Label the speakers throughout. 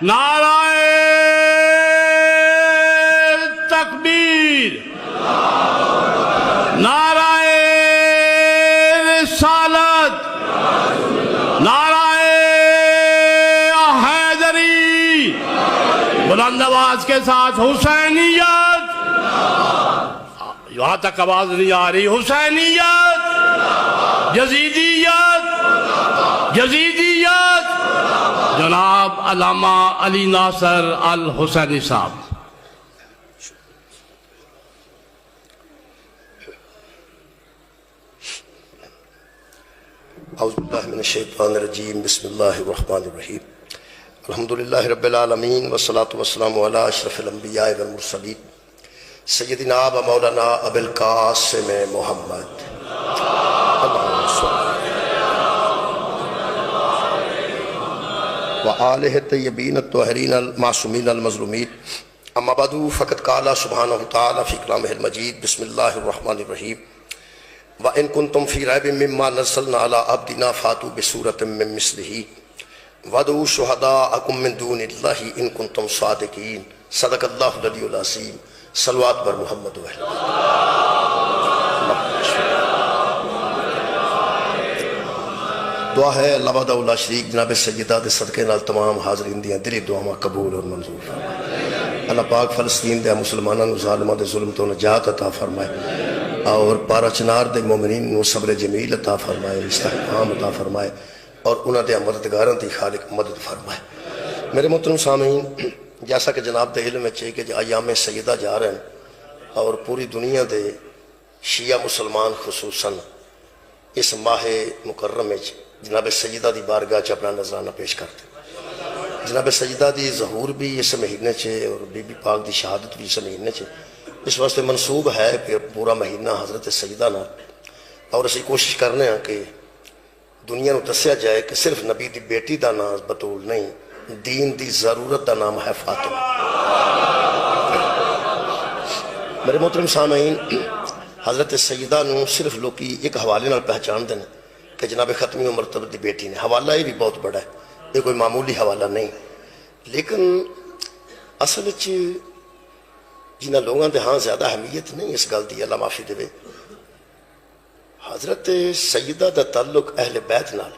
Speaker 1: نعرہ تکبیر، نعرہ رسالت، نعرہ حیدری، بلند آواز کے ساتھ حسینیت، یہاں تک آواز نہیں آ رہی، حسینیت، یزیدیت، یزیدیت، جناب علامہ علی ناصر الحسینی صاحب۔
Speaker 2: اعوذ باللہ من الشیطان الرجیم، بسم اللہ الرحمن الرحیم، الحمدللہ رب العالمین والصلاة والسلام علی اشرف الانبیاء والمرسلین سیدنا و مولانا ابی القاسم محمد اللہم صلی وآلہ الطیبین الطاہرین المعصومین المظلومین، اما بعد فقد قال سبحانہ تعالی فی کلامہ المجید، بسم اللہ الرحمن الرحیم، وَإِن كُنتُمْ فِي رَيْبٍ مِّمَّا نَزَّلْنَا عَلَىٰ عَبْدِنَا فَأْتُوا بِسُورَةٍ مِّن مِّثْلِهِ وَادْعُوا شُهَدَاءَكُم مِّن دُونِ اللَّهِ إِن كُنتُمْ صَادِقِينَ۔ صدق اللہ العلی العظیم۔ صلوات بر محمد و اہل بیت۔ دعا ہے اللہ وحدہ لا شریک جناب سیدہ دے صدقے نال تمام حاضرین دیاں دلی دعاواں قبول اور منظور فرمائے۔ اللہ پاک فلسطین دے مسلماناں نوں ظالماں دے ظلم تو نجات عطا فرمائے، اور پارا چنار دے مومنین نو صبر جمیل عطا فرمائے، استحکام عطا فرمائے، اور انہاں دے مددگاراں دی خالق مدد فرمائے۔ میرے محترم سامعین، جیسا کہ جناب دے علم ہے کہ ایام سیدہ جا رہے ہیں، اور پوری دنیا دے شیعہ مسلمان خصوصاً اس ماہ مکرم میں جناب سیدہ دی بارگاہ چ اپنا نذرانہ پیش کرتے ہیں۔ جناب سیدہ دی ظہور بھی اس مہینے چھے، اور بی بی پاک دی شہادت بھی اس مہینے چھے، اس واسطے منصوب ہے پھر پورا مہینہ حضرت سیدہ نہ، اور اسی کوشش کرنے ہیں کہ دنیا نو دسیا جائے کہ صرف نبی دی بیٹی دا نام بطول نہیں، دین دی ضرورت دا نام ہے فاطمہ۔ میرے محترم سامعین، حضرت سیدہ نو صرف لوکی ایک حوالے نال پہچان دینا کہ جناب ختمی و مرتبہ دی بیٹی نے، حوالہ یہ بھی بہت بڑا ہے، یہ کوئی معمولی حوالہ نہیں، لیکن اصل وچ جنہ لوگوں دے ہاں زیادہ اہمیت نہیں اس گل دی، اللہ معافی دے۔ حضرت سیدہ دا تعلق اہل بیت نال،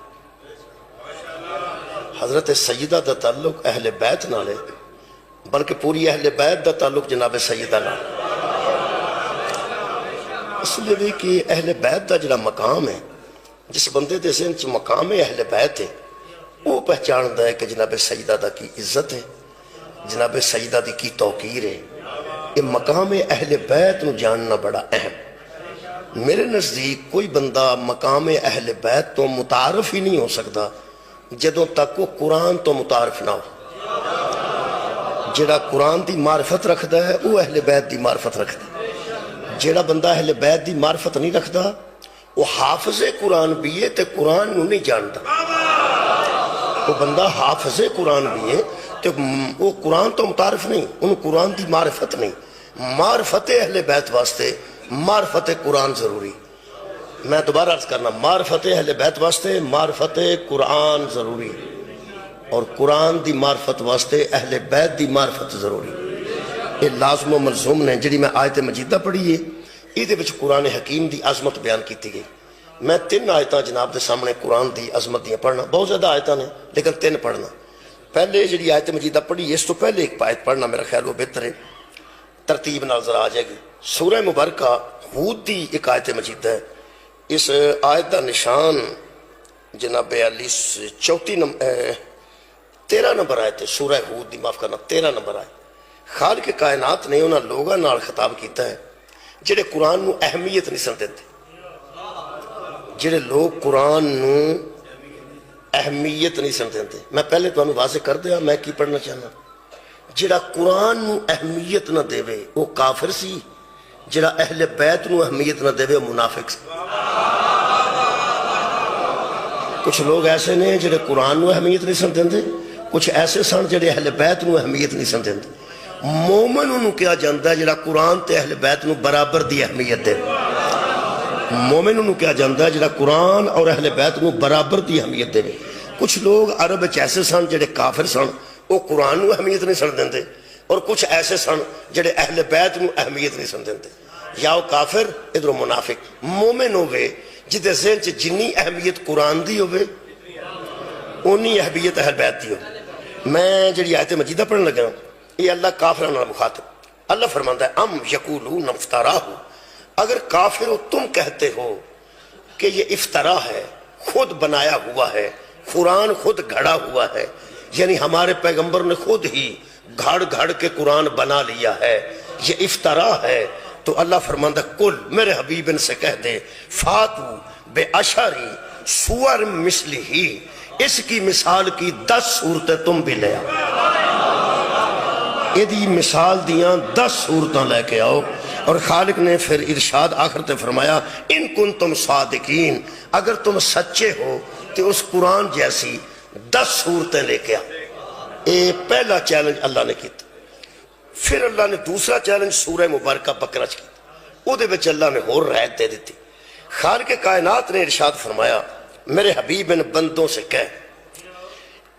Speaker 2: حضرت سیدہ دا تعلق اہل بیت نال ہے، بلکہ پوری اہل بیت دا تعلق جناب سیدہ نال۔ اس لیے بھی کہ اہل بیت دا جڑا مقام ہے، جس بندے دے ذہن چ مقام اہل بیت ہے، وہ پہچاندا ہے کہ جناب سیدہ دا کی عزت ہے، جناب سیدہ دی کی توقیر ہے۔ یہ مقام اہل بیت نو جاننا بڑا اہم۔ میرے نزدیک کوئی بندہ مقام اہل بیت تو متعارف ہی نہیں ہو سکتا جدوں تک وہ قرآن تو متعارف نہ ہو۔ جڑا قرآن دی معرفت رکھدا ہے وہ اہل بیت دی معرفت رکھدا ہے۔ جڑا بندہ اہل بیت دی معرفت نہیں رکھدا وہ حافظ قرآن بھی ہے تے قرآن نو نہیں جانتا۔ وہ بندہ حافظ قرآن بھی ہے تو وہ قرآن تو متعارف نہیں، ان قرآن دی معرفت نہیں۔ معرفت اہل بیت واسطے معرفت قرآن ضروری۔ میں دوبارہ عرض کرنا، معرفت اہل بیت واسطے معرفت قرآن ضروری، اور قرآن دی معرفت واسطے اہل بیت دی معرفت ضروری۔ یہ لازم و ملزوم نے۔ جڑی میں آیت مجیدہ پڑھی ہے، یہ دے وچ قرآن حکیم دی عظمت بیان کیتی گئی۔ میں 3 آیتاں جناب دے سامنے قرآن دی عظمت دیاں پڑھنا، بہت زیادہ آیتاں نے لیکن 3 پڑھنا۔ پہلے جڑی آیت مجیدہ پڑھی اس تو پہلے ایک آیت پڑھنا میرا خیال وہ بہتر ہے، ترتیب نال ذرا آ جائے گی۔ سورہ مبارکہ ہود دی ایک آیت مجیدہ ہے۔ اس آیت دا نشان جناب علی 13 نمبر آیت ہے، سورہ ہود دی، معاف کرنا 13 نمبر آیت۔ خالق کائنات نے انہاں لوگاں نال خطاب کیتا ہے جڑے قرآن نو اہمیت نہیں سن دیندے، جڑے لوگ قرآن نو اہمیت نہیں سن دیندے۔ میں پہلے تو واضح کر دیا میں کی پڑھنا چاہنا۔ جڑا قرآن نو اہمیت نہ دے وہ کافر سی، جڑا اہل بیت نو اہمیت نہ دے وہ منافق سی۔ کچھ لوگ ایسے نے جڑے قرآن نو اہمیت نہیں سن دیندے، کچھ ایسے سن جڑے اہل بیت نو اہمیت نہیں سن دیندے۔ مومن انہوں کیا جانتا ہے جڑا قرآن تے اہل بیت نو برابر دی اہمیت دے۔ مومن انہوں کیا جانتا ہے جڑا قرآن اور اہل بیت نو برابر دی اہمیت دے۔ کچھ لوگ عرب ایسے سن جڑے کافر سن، وہ قرآن نو اہمیت نہیں سن دیندے اور کچھ ایسے سن جڑے اہل بیت نو اہمیت نہیں سن دیندے. یا وہ کافر ادھر منافق. مومن ہوئے جدے ذہن چ جنی اہمیت قرآن دی ہوئے اونی اہمیت اہل بیت دی ہوئے. میں جڑی آیت مجیدہ پڑھنے لگا یہ اللہ کافران نال مخاطب. اللہ فرماتا ہے ام یقولون افتراہ، اگر کافر ہو تم کہتے ہو کہ یہ افطرا ہے، خود بنایا ہوا ہے، قرآن خود گھڑا ہوا ہے، یعنی ہمارے پیغمبر نے خود ہی گھڑ کے قرآن بنا لیا ہے، یہ افطرا ہے. تو اللہ فرماتا کل میرے حبیب ان سے کہہ دے فاتو بے اشاری سور مثلی ہی، اس کی مثال کی 10 صورتیں تم بھی لے آؤ. یہ مثال دیاں 10 صورتیں لے کے آؤ. اور خالق نے پھر ارشاد آخر تے فرمایا ان کنتم صادقین، اگر تم سچے ہو تو اس قرآن جیسی 10 صورتیں لے کے آؤ. یہ پہلا چیلنج اللہ نے کیتا. پھر اللہ نے دوسرا چیلنج سورہ مبارکہ بقرہ کی، او دے وچ اللہ نے اور رعایت دے دیتی. خالق کائنات نے ارشاد فرمایا میرے حبیب ان بندوں سے کہہ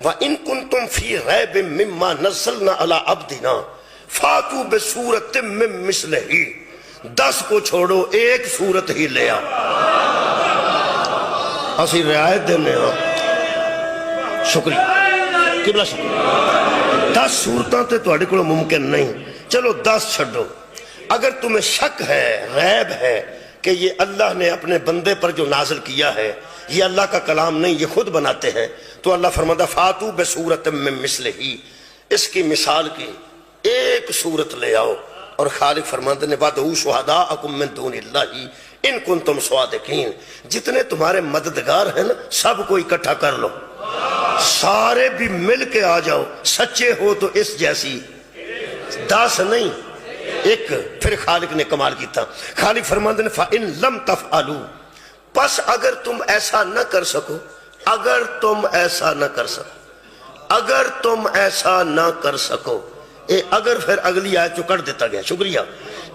Speaker 2: وَإِن كُنتُمْ فِي رَيْبٍ مِّمَّا نَزَّلْنَا عَلَىٰ عَبْدِنَا فَاتُوا بِسُورَةٍ مِّن مِّثْلِهِ، 10 کو چھوڑو ایک صورت ہی لے آؤ. اسی رعایت دینے ہاں. شکریہ قبلہ شکریہ. 10 صورتاں تے تہاڈے کول ممکن نہیں، چلو 10 چھڈو. اگر تمہیں شک ہے، ریب ہے کہ یہ اللہ نے اپنے بندے پر جو نازل کیا ہے یہ اللہ کا کلام نہیں، یہ خود بناتے ہیں، تو اللہ فرماتا فاتو بصورت من مثلہ، اس کی مثال کی ایک صورت لے آؤ. اور خالق فرماتے نے وَادْعُوا شُهَدَاءَكُم مِّن دُونِ اللَّهِ إِن كُنتُمْ صَادِقِينَ، جتنے تمہارے مددگار ہیں نا سب کو اکٹھا کر لو، سارے بھی مل کے آ جاؤ. سچے ہو تو اس جیسی 10 نہیں ایک. پھر خالق نے کمال کیتا. خالق فرماتے ہیں فَإِن لَمْ تَفْعَلُوا، پس اگر تم ایسا نہ کر سکو، اگر تم ایسا نہ کر سکو، اگر تم ایسا نہ کر سکو. اگر پھر اگلی آیت جو کر دیتا گیا. شکریہ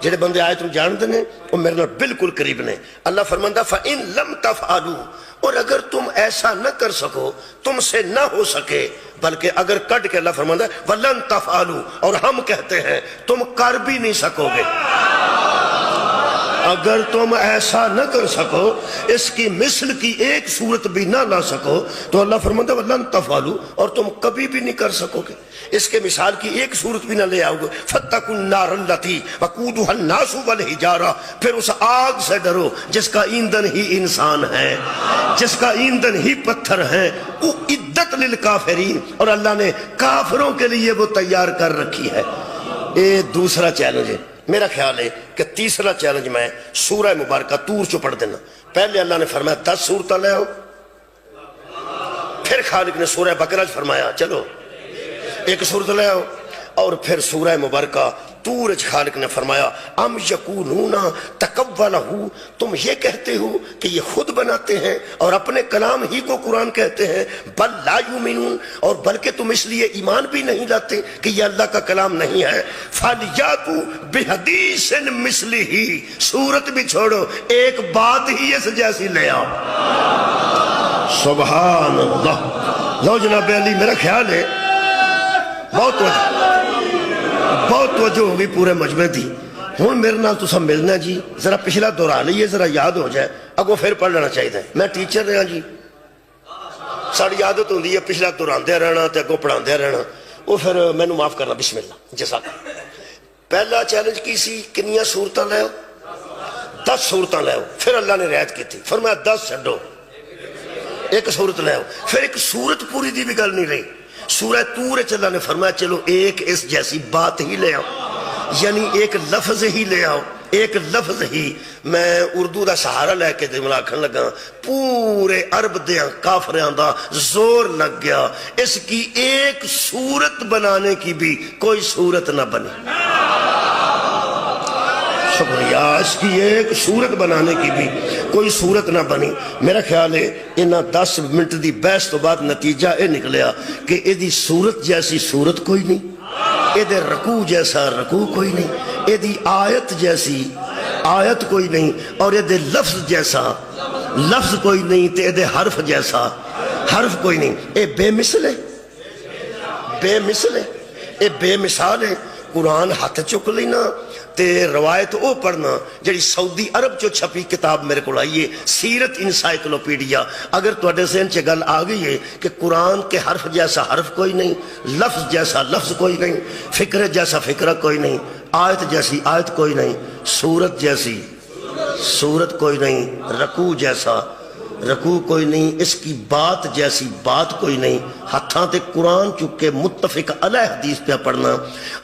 Speaker 2: جڑے بندے آیت تم جانتے ہیں وہ میرے نال بالکل قریب نے. اللہ فرماتا فَإِن لَمْ تَفْعَلُوا، اور اگر تم ایسا نہ کر سکو، تم سے نہ ہو سکے، بلکہ اگر کٹ کے اللہ فرماتا ہے وَلَن تَفْعَلُوا، اور ہم کہتے ہیں تم کر بھی نہیں سکو گے. اگر تم ایسا نہ کر سکو، اس کی مثل کی ایک صورت بھی نہ لا سکو، تو اللہ فرماتا ہے وَلَن تَفْعَلُوا، اور تم کبھی بھی نہیں کر سکو گے. اس کے مثال کی ایک صورت بھی نہ لے آؤ گے. فَاتَّقُوا النَّارَ الَّتِي وَقُودُهَا النَّاسُ وَالْحِجَارَةُ، پھر اس آگ سے ڈرو جس کا ایندھن ہی انسان ہے، جس کا ایندھن ہی پتھر ہے. اُعِدَّتْ لِلْكَافِرِينَ، اور اللہ نے کافروں کے لیے وہ تیار کر رکھی ہے. یہ دوسرا چیلنج ہے. میرا خیال ہے کہ تیسرا چیلنج میں سورہ مبارکہ طور چو پڑھ دینا. پہلے اللہ نے فرمایا 10 صورتیں لے آؤ، پھر خالق نے سورہ بقرہ فرمایا چلو ایک صورت لے آؤ، اور پھر سورہ مبارکہ طور خالق نے فرمایا ام یقولون تقولہ، تم یہ کہتے ہو کہ یہ خود بناتے ہیں اور اپنے کلام ہی کو قرآن کہتے ہیں. بل لا یؤمنون، اور بلکہ تم اس لیے ایمان بھی نہیں لاتے کہ یہ اللہ کا کلام نہیں ہے. فَلْيَأْتُوا بِحَدِيثٍ مِّثْلِهِ، صورت بھی چھوڑو ایک بات ہی اس جیسی لے آؤ. سبحان اللہ. لو جناب علی میرا خیال ہے بہت توجہ ہوگی پورے مجمع دی. ہوں میرے نال تساں ملنا جی، ذرا پچھلا دورا لئیے، ذرا یاد ہو جائے، اگو پھر پڑھ لینا چاہیے. میں ٹیچر رہا جی، ساری عادت ہوندی ہے پچھلا دہراندے رہنا تے اگوں پڑھاندے رہنا. وہ پھر مینوں معاف کرنا. بسم اللہ جزاک. پہلا چیلنج کی سی کنیاں صورتاں لے آؤ، 10 صورتاں لے آؤ. پھر اللہ نے رعایت کی تھی، فرمایا 10 چھڈو ایک صورت لے آؤ. پھر ایک صورت پوری دی بھی گل نہیں رہی. سورہ طور اللہ نے فرمایا چلو ایک اس جیسی بات ہی لے آؤ، یعنی ایک لفظ ہی لے آؤ، ایک لفظ ہی. میں اردو دا سہارا لے کے آکھن لگا پورے عرب دیاں کافریاں دا زور لگ گیا، اس کی ایک صورت بنانے کی بھی کوئی صورت نہ بنی. شکریہ. اس کی ایک صورت بنانے کی بھی کوئی صورت نہ بنی. میرا خیال ہے انہاں 10 منٹ دی بحث تو بعد نتیجہ یہ نکلیا کہ یہ دی صورت جیسی صورت کوئی نہیں، یہ دے رکوع جیسا رکوع کوئی نہیں، یہ دی آیت جیسی آیت کوئی نہیں، اور یہ دے لفظ جیسا لفظ کوئی نہیں، تے یہ دے حرف جیسا حرف کوئی نہیں. یہ بے مثل ہے، بے مثل ہے، یہ بے مثال ہے۔ قرآن ہاتھ چک لینا تے روایت او پڑھنا جڑی سعودی عرب چو چھپی کتاب میرے کو آئیے، سیرت انسائیکلوپیڈیا۔ اگر تواڈے ذہن چ گل آ گئی ہے کہ قرآن کے حرف جیسا حرف کوئی نہیں، لفظ جیسا لفظ کوئی نہیں، فکر جیسا فکرہ کوئی نہیں، آیت جیسی آیت کوئی نہیں، سورت جیسی سورت کوئی نہیں، رکوع جیسا رکوع کوئی نہیں، اس کی بات جیسی بات کوئی نہیں، ہتھاں تے قرآن چکے متفق علیہ حدیث پہ پڑھنا۔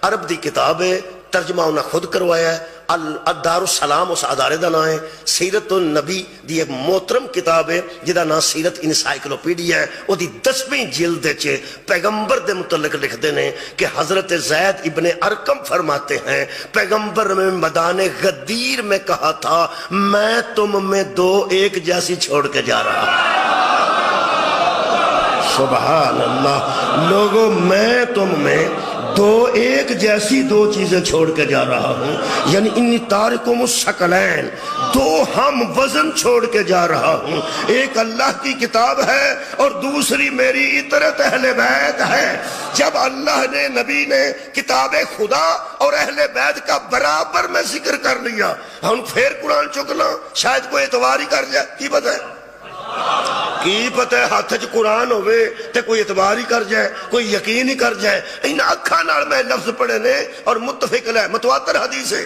Speaker 2: عرب دی کتاب ہے، ترجمہ انہاں خود کروایا ہے، الدار السلام اس ادارے دا نام ہے۔ سیرت النبی دی ایک محترم کتاب ہے جدا نام سیرت انسائیکلوپیڈیا ہے، وہ دی 10ویں جلد چ پیغمبر دے متعلق لکھتے ہیں کہ حضرت زید ابن ارقم فرماتے ہیں پیغمبر میں میدان غدیر میں کہا تھا میں تم میں دو ایک جیسی چھوڑ کے جا رہا سبحان اللہ۔ لوگوں میں تم میں دو ایک جیسی دو چیزیں چھوڑ کے جا رہا ہوں، یعنی انی تارکم الثقلین، دو ہم وزن چھوڑ کے جا رہا ہوں، ایک اللہ کی کتاب ہے اور دوسری میری اطرت اہل بیت ہے۔ جب اللہ نے نبی نے کتاب خدا اور اہل بیت کا برابر میں ذکر کر لیا، ہم پھر قرآن چکنا شاید کوئی اعتبار ہی کر جائے، کی پتہ ہے کی پتہ ہے ہاتھ چ قرآن ہوئے تے کوئی اعتبار ہی کر جائے، کوئی یقین ہی کر جائے۔ ان اکھاں نال میں لفظ پڑھے نے اور متفق ہے، متواتر حدیث ہے،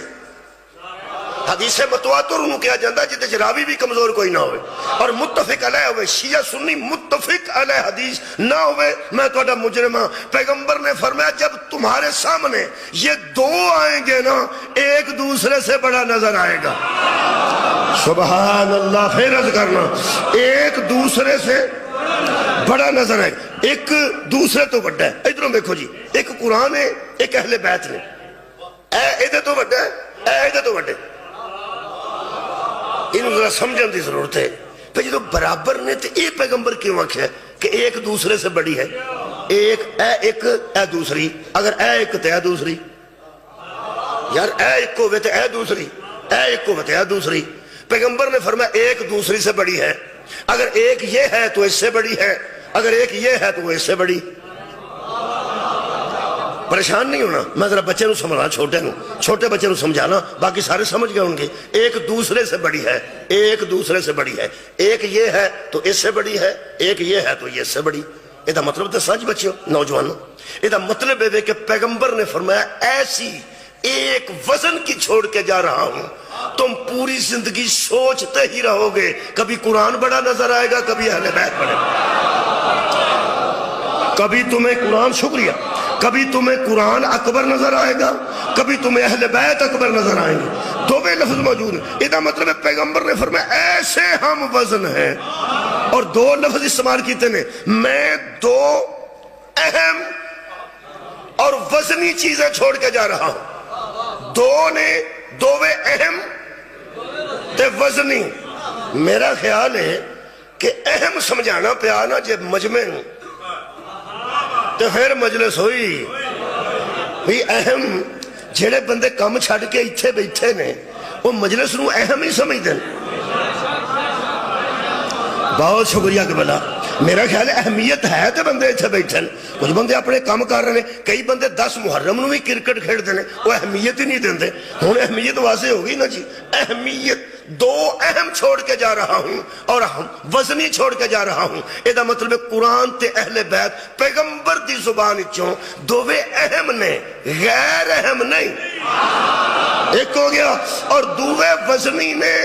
Speaker 2: حدیث متواتر انہوں کیا جاندہ جتے جراوی بھی کمزور کوئی نہ ہوئے، اور متفق علیہ ہوئے، شیعہ سنی متفق علیہ حدیث نہ ہوئے۔ میں توڑا مجرمہ، پیغمبر نے فرمایا جب تمہارے سامنے یہ دو آئیں گے نا ایک دوسرے سے بڑا نظر آئے گا، سبحان اللہ، پھر عرض کرنا، ایک دوسرے سے بڑا نظر ہے، ایک دوسرے تو بڑا ہے۔ ادھروں دیکھو جی، ایک قرآن ہے، ایک اہل بیت نے، اے ادھر تو بڑا ہے، اے ادھر تو بڑا ہے، انہوں ذرا سمجھن دی ضرورت ہے۔ پھر جدو برابر نے تو یہ پیغمبر کیوں آکھا ہے کہ ایک دوسرے سے بڑی ہے، ایک اے دوسری، اگر اے ایک تو اے دوسری، یار اے ایک کو ہوئے تو اے دوسری، اے ایک کو ہوئے تو اے دوسری۔ پیغمبر نے فرمایا ایک دوسری سے بڑی ہے، اگر ایک یہ ہے تو اس سے بڑی ہے، اگر ایک یہ ہے تو وہ اس سے بڑی۔ پریشان نہیں ہونا، میں ذرا بچے نو سمجھانا، چھوٹے بچے نو سمجھانا، باقی سارے سمجھ گئے ہوں گے۔ ایک دوسرے سے بڑی ہے، ایک دوسرے سے بڑی ہے، ایک یہ ہے تو اس سے بڑی ہے، ایک یہ ہے تو یہ اس سے بڑی۔ یہ دا مطلب تو سچ بچیو نوجوانوں، یہ دا مطلب ہے کہ پیغمبر نے فرمایا ایسی ایک وزن کی چھوڑ کے جا رہا ہوں، تم پوری زندگی سوچتے ہی رہو گے، کبھی قرآن بڑا نظر آئے گا، کبھی اہل بیت بڑے، کبھی تمہیں قرآن، شکریہ، کبھی تمہیں قرآن اکبر نظر آئے گا، کبھی تمہیں اہل بیت اکبر نظر آئیں گے، دو بے لفظ موجود ہیں۔ یہ دا مطلب ہے پیغمبر نے فرمایا ایسے ہم وزن ہیں، اور دو لفظ استعمال کیتے ہیں، میں دو اہم اور وزنی چیزیں چھوڑ کے جا رہا ہوں۔ دو نے دووے اہم تے وزنی۔ میرا خیال ہے کہ اہم سمجھانا پیا نا جب مجمع تو پھر مجلس ہوئی بھی اہم، جڑے بندے کم چھڑ کے اتھے بیٹھے نے وہ مجلس نو اہم ہی سمجھ دیں۔ بہت شکریہ کہ بلا، میرا خیال ہے اہمیت ہے تو بندے اتھے بیٹھے، کچھ بندے اپنے کام کر رہے ہیں، کئی بندے 10 محرم نو بھی کرکٹ کھیڑ دینے، وہ اہمیت ہی نہیں دیندے۔ ہوں اہمیت واضح ہوگی نا جی، اہمیت دو اہم چھوڑ کے جا رہا ہوں اور وزنی چھوڑ کے جا رہا ہوں۔ یہ دا مطلب قرآن تے اہل بیت پیغمبر دی زبان چوں دووے اہم نے، غیر اہم نہیں، ایک ہو گیا، اور دووے وزنی نے،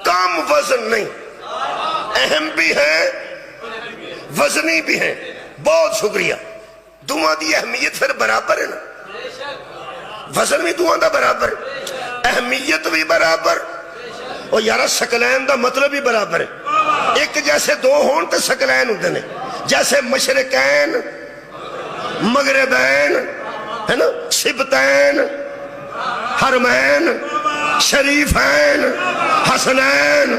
Speaker 2: کم وزن نہیں، اہم بھی ہے وزنی بھی ہے۔ بہت شکریہ، دعا دی اہمیت پھر برابر ہے نا، وزن بھی دعا دا برابر، اہمیت بھی برابر، اور یارہ ثقلین دا مطلب بھی برابر ہے۔ ایک جیسے دو ہون تے ثقلین ہوتے ہیں، جیسے مشرقین مغربین ہے نا، سبتین حرمین شریفین حسنین،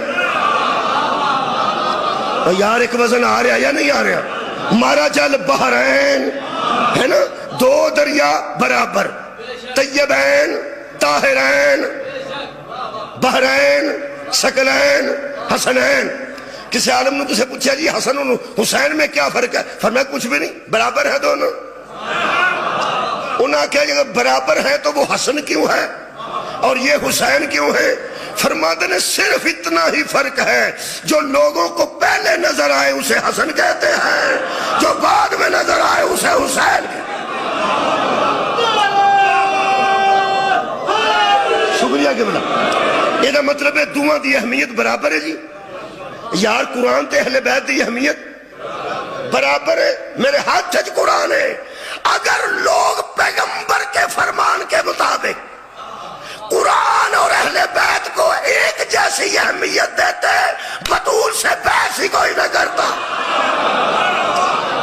Speaker 2: اور یار ایک وزن آ رہا یا نہیں آ رہا؟ مارا جل بحرین ہے نا، دو دریا برابر، طیبین طاہرین بحرین ثقلین حسنین۔ کسی عالم نے کسے پوچھا جی حسن اور حسین میں کیا فرق ہے؟ فرمایا کچھ بھی نہیں، برابر ہے دونوں۔ انہاں کہا کہ اگر برابر ہے تو وہ حسن کیوں ہے اور یہ حسین کیوں ہے؟ فرماتے ہیں صرف اتنا ہی فرق ہے، جو لوگوں کو پہلے نظر آئے اسے حسن کہتے ہیں، جو بعد میں نظر آئے اسے حسین کہتے ہیں۔ شکریہ کہ بلا یہ مطلب ہے دعا دی اہمیت برابر ہے جی یار۔ قرآن تے اہل بیت دی اہمیت برابر ہے۔ میرے ہاتھ چھ قرآن ہے، اگر لوگ پیغمبر کے فرمان کے مطابق قرآن اور اہل بیت کو ایک جیسی اہمیت دیتے، بطول سے بحث ہی کوئی نہ کرتا۔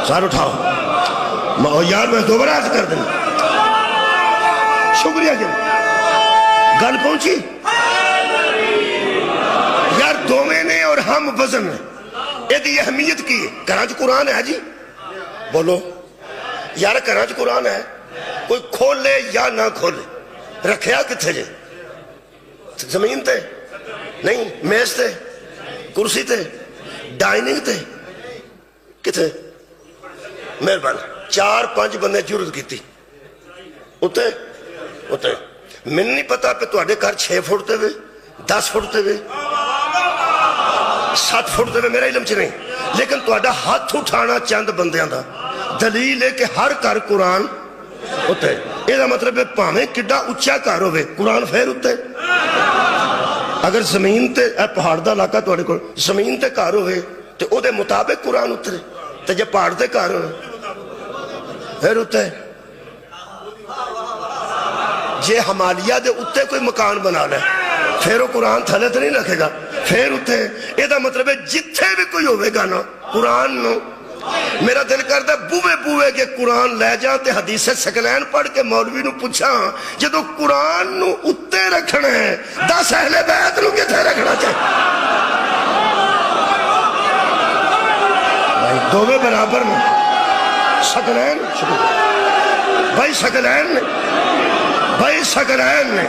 Speaker 2: سار اٹھاؤ یار، میں دوبارہ عرض کر دوں، شکریہ جی گل پہنچی یار۔ دوویں نے اور ہم وزن نے یہ اہمیت کی ہے۔ کراچ قرآن ہے جی، بولو یار کراچ قرآن ہے، کوئی کھولے یا نہ کھولے، رکھیا کتھے جے؟ زمین تے نہیں، میز تے، کرسی تے، ڈائننگ تے، کتھے؟ مہربان 4-5 بندے جرت کیتی اتے اتے میں نہیں پتا پہ تو آڈے کار 6 فٹ تے وے 10 فٹ تے وے 7 فٹ تے وے، میرا علم چ نہیں، لیکن تو آڈا ہاتھ اٹھانا چند بندیاں دا دلیل ہے کہ ہر کار قرآن اتے۔ یہ مطلب ہے پاہمیں کڈا اچھا کار ہوئے قرآن پھر اتے۔ اگر زمین تے پہاڑ دا علاقہ تو آڈے کو زمین تے کار ہوئے تو او دے مطابق قرآن اترے، تو جب پہاڑ تے کار ہوئے پھر اتے۔ جے ہمالیہ دے اتے کوئی مکان بنا لے پھر وہ قرآن تھلے تے نہیں رکھے گا، پھر اتے۔ یہ مطلب ہے جتھے بھی کوئی ہوئے گا نا قرآن نو، میرا دل کرتا بوے بوے کے قرآن لے جاں تے حدیث سکلین پڑھ کے مولوی نو پوچھا جدو قرآن نو اتے رکھنا ہے 10 اہل بیت نو کتے رکھنا چاہیے؟ بھائی دووے برابر میں سکلین بھائی سکلین نے بھائی سکلین نے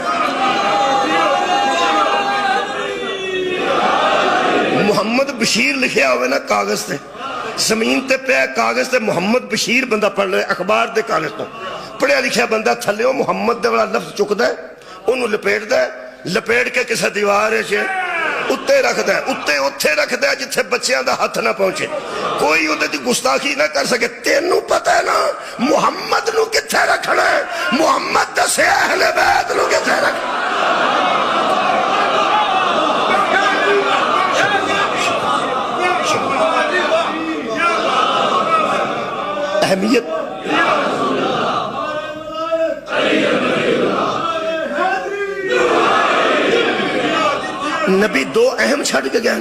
Speaker 2: محمد بشیر لکھیا ہوئے نا کاغذ تے، زمین تے پہ کاغذ تے محمد بشیر بندہ پڑھ رہے اخبار دے کاغذ تو پڑھیا لکھیا بندہ تھلے ہو محمد دے والا لفظ چک دے انہوں لپیٹ دے، لپیٹ کے کسے دیوار ہے اتے رکھ دے، اتے رکھ دے جتھے بچیاں دا ہاتھ نہ پہنچے، کوئی ادھے دی گستاخی نہ کر سکے۔ تینوں پتہ ہے نا محمد نو کتھے رکھنا ہے، محمد دسے اہل بیت نو کتھے رکھنا ہے۔ اہمیت نبی 2 اہم چھڑ کے گئے،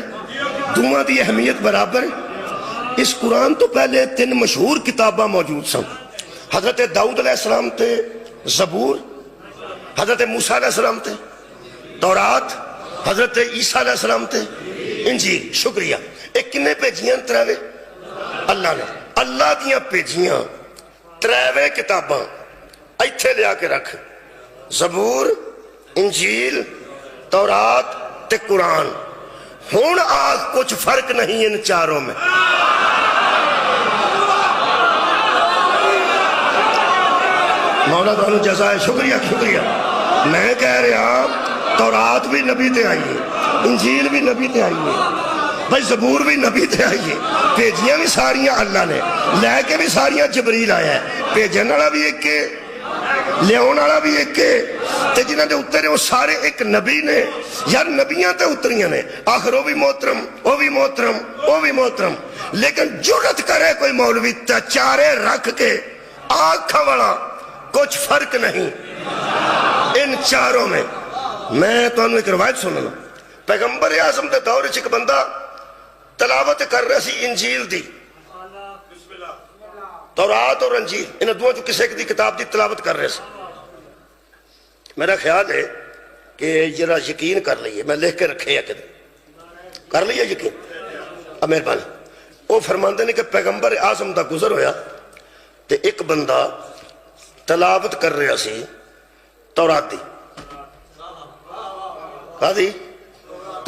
Speaker 2: دعا دی اہمیت برابر۔ اس قرآن تو پہلے 3 مشہور کتاباں موجود سن، حضرت داؤد علیہ السلام تے زبور، حضرت موسیٰ علیہ السلام تے تورات، حضرت عیسیٰ علیہ السلام تے انجیل۔ شکریہ۔ ایک کنے پیجیاں تراوے اللہ نے، اللہ دیاں پیجیاں تراوے کتاباں ایتھے لیا کے رکھ، زبور، انجیل، تورات تے قرآن۔ ہون آگ کچھ فرق نہیں ان چاروں میں۔ مولا تعالیٰ جزائے شکریہ۔ میں کہہ رہا تورات بھی نبی تے آئیے، انجیل بھی نبی تے آئیے، بھائی زبور بھی نبی تے آئیے، پیجیاں بھی ساریاں اللہ نے، لے کے بھی ساریاں جبریل آیا ہے، پیجن والا بھی ایک کے، لیون والا بھی ایک کے، تے جنہاں دے اترے وہ سارے ایک نبی نے، یار نبیاں تے اتریاں نے، آخر وہ بھی محترم، وہ بھی محترم، وہ بھی محترم، لیکن جرت کرے کوئی مولوی چارے رکھ کے آنکھاں والا کچھ فرق نہیں ان چاروں میں۔ میں تو انہوں ایک روایت سننا، پیغمبر اعظم دے دور ایک بندہ تلاوت کر رہے سی انجیل دی، تورات اور انجیل انہوں دونوں جو کسی دی کتاب دی تلاوت کر رہے سی۔ میرا خیال ہے کہ ذرا یقین کر لئیے، میں لکھ کے رکھے یا کر لئیے یقین، اب مہربانی۔ وہ فرماندے نے کہ پیغمبر اعظم دا گزر ہویا تے ایک بندہ تلاوت کر رہا سی تورات دی، کہا دی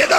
Speaker 2: ਇਹਦਾ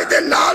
Speaker 2: ਇਹਦੇ ਨਾਲ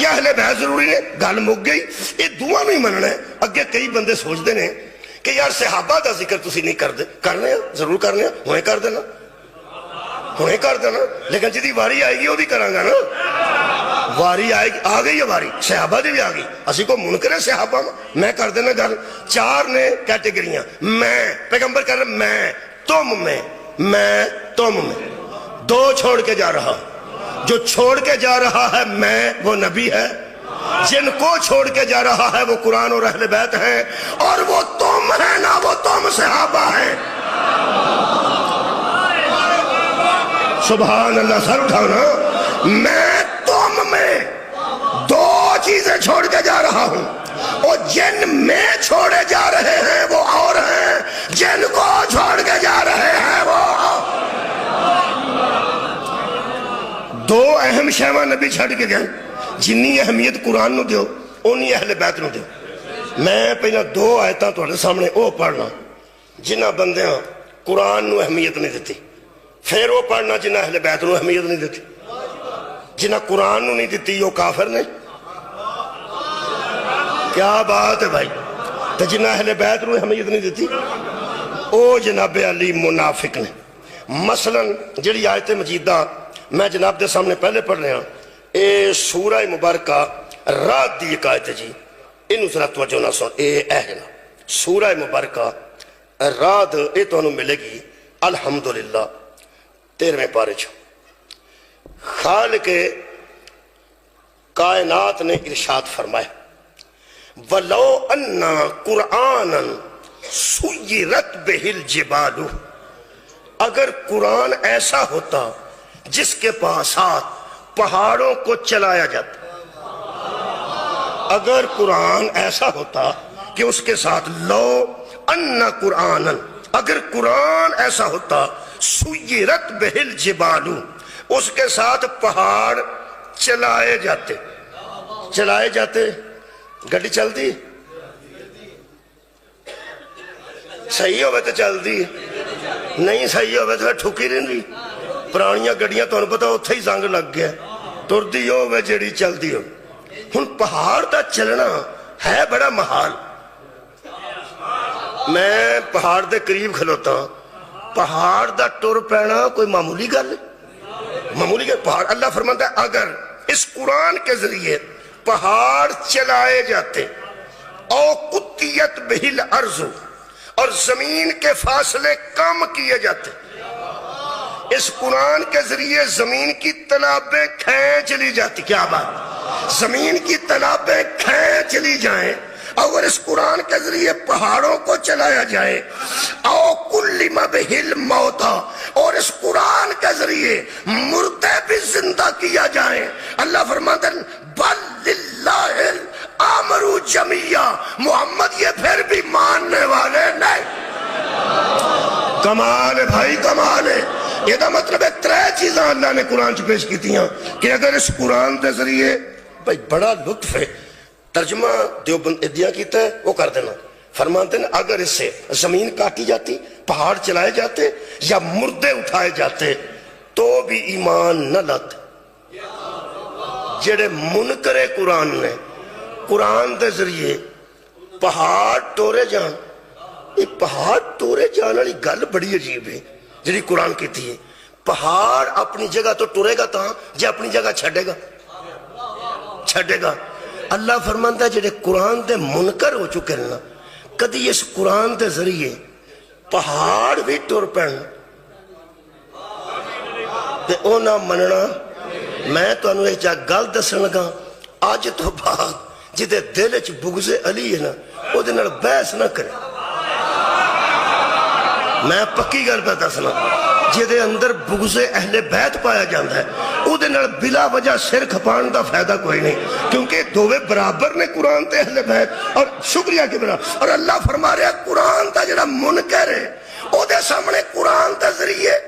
Speaker 2: یا اہل بیت ضروری نے؟ گل مک گئی. یہ دونوں ہی مننا ہے. اگے کئی بندے سوچتے ہیں کہ یار صحابہ دا ذکر تسی نہیں کرتے. کرنے ضرور کرنے ہوئے کر دینا ہوئے کر دینا, لیکن جدی واری آئے گی وہ بھی کروں گا نا. واری آئے گی, آ گئی ہے واری صحابہ دی بھی آ گئی. اسی کو منکر ہے صحابہ میں کر دینا گل. چار نے کیٹیگریاں. میں پیغمبر کر رہا میں تم میں دو چھوڑ کے جا رہا. جو چھوڑ کے جا رہا ہے میں وہ نبی ہے, جن کو چھوڑ کے جا رہا ہے وہ قرآن اور اہل بیت ہیں, اور وہ تم ہے نا, وہ تم صحابہ ہیں. سبحان اللہ. سر اٹھاؤ نا. میں تم میں دو چیزیں چھوڑ کے جا رہا ہوں, اور جن میں چھوڑے جا رہے ہیں وہ اور ہیں, جن کو چھوڑ کے جا رہے ہیں وہ دو اہم شیواں نبی چھڑ کے گئے. جنی اہمیت قرآن نو دیو اونی اہل بیت نو دیو. میں پہلا دو آیتاں تہاڈے سامنے او پڑھنا جنہ بندیاں قرآن نو اہمیت نہیں دیتی, پھر وہ پڑھنا جنہ اہل بیت نو اہمیت نہیں دیتی. جنہ قرآن نو نہیں دیتی وہ کافر نے. کیا بات ہے بھائی. تو جنہ اہل بیت نو اہمیت نہیں دیتی او جناب علی منافق نے. مثلا جڑی آیت مجیدہ میں جناب دے سامنے پہلے پڑھ رہا, اے سورہ مبارکہ رات دی ایک آیت ہے جی, انہوں ذرا توجہ نہ سن. اے اہنا سورہ مبارکہ رات اے تو انہوں ملے گی الحمدللہ 13ویں پارے چھو. خالق کائنات نے ارشاد فرمایا وَلَوْ أَنَّا قُرْآنًا سُيِّرَتْ بِهِ الْجِبَالُ, اگر قرآن ایسا ہوتا جس کے پاسات پہاڑوں کو چلایا جاتا. اگر قرآن ایسا ہوتا کہ اس کے ساتھ لو ان قرآن, اگر قرآن ایسا ہوتا سیرت بہل جبالو, اس کے ساتھ پہاڑ چلائے جاتے. گڈی چلتی صحیح ہوئے تو چلتی, نہیں صحیح ہوئے تو ٹھکی رہی. پرانیاں گڈیاں تو پتا اتھے ہی زنگ لگ گیا, تردی ہوئے جیڑی چلتی ہو. ہن پہاڑ دا چلنا ہے بڑا محال. میں پہاڑ دے قریب کھلوتا, پہاڑ دا ٹر پینا کوئی معمولی گل معمولی گل. پہاڑ اللہ فرماتا ہے اگر اس قرآن کے ذریعے پہاڑ چلائے جاتے, او قطیت بہل ارض, اور زمین کے فاصلے کم کیے جاتے. اس قرآن کے ذریعے زمین کی تالابیں کھینچ لی جاتی. کیا بات, زمین کی تالابیں کھینچ لی جائیں. اور اس قرآن کے ذریعے پہاڑوں کو چلایا جائے. او کلم بہل موتا, اور اس قرآن کے ذریعے مردے بھی زندہ کیا جائیں. اللہ فرماتا ہے بل للہ الامر جمیعا, محمد یہ پھر بھی ماننے والے نہیں. کمال ہے بھائی, کمال ہے. یہ دا مطلب ہے ترے چیزاں اللہ نے قرآن چ پیش کی کہ اگر اس قرآن کے ذریعے بھائی بڑا لطف ہے. ترجمہ دیوبند ادیا کیتا ہے وہ کر دینا. فرماتے ہیں اگر اس سے زمین کاٹی جاتی, پہاڑ چلائے جاتے, یا مردے اٹھائے جاتے تو بھی ایمان نہ لاتے. جڑے منکر قرآن نے قرآن دے ذریعے پہاڑ ٹورے جان, یہ پہاڑ ٹورے جان والی گل بڑی عجیب ہے جڑی قرآن کی تھی. پہاڑ اپنی جگہ تو ٹورے گا تا جے اپنی جگہ چھڑے گا. اللہ فرماندا ہے جڑے قرآن دے منکر ہو چکے ہیں نا, کدی اس قرآن دے ذریعے پہاڑ بھی ٹر پین تے او نہ مننا. میں تو انہوں ایک گل دسن لگا, آج تو بعد جدے دل چ بغض علی ہے نا او دے نال بحث نہ کرے. میں پکی گل پہ دسنا, جدے اندر بغض اہل بیت پایا جاتا ہے او دے نال بلا وجہ سر کھپان دا فائدہ کوئی نہیں, کیونکہ دووے برابر نے قرآن تے اہل بیت. اور شکریہ کے بنا. اور اللہ فرما رہا ہے قرآن دا جڑا منکر ہے او دے سامنے قرآن دے ذریعے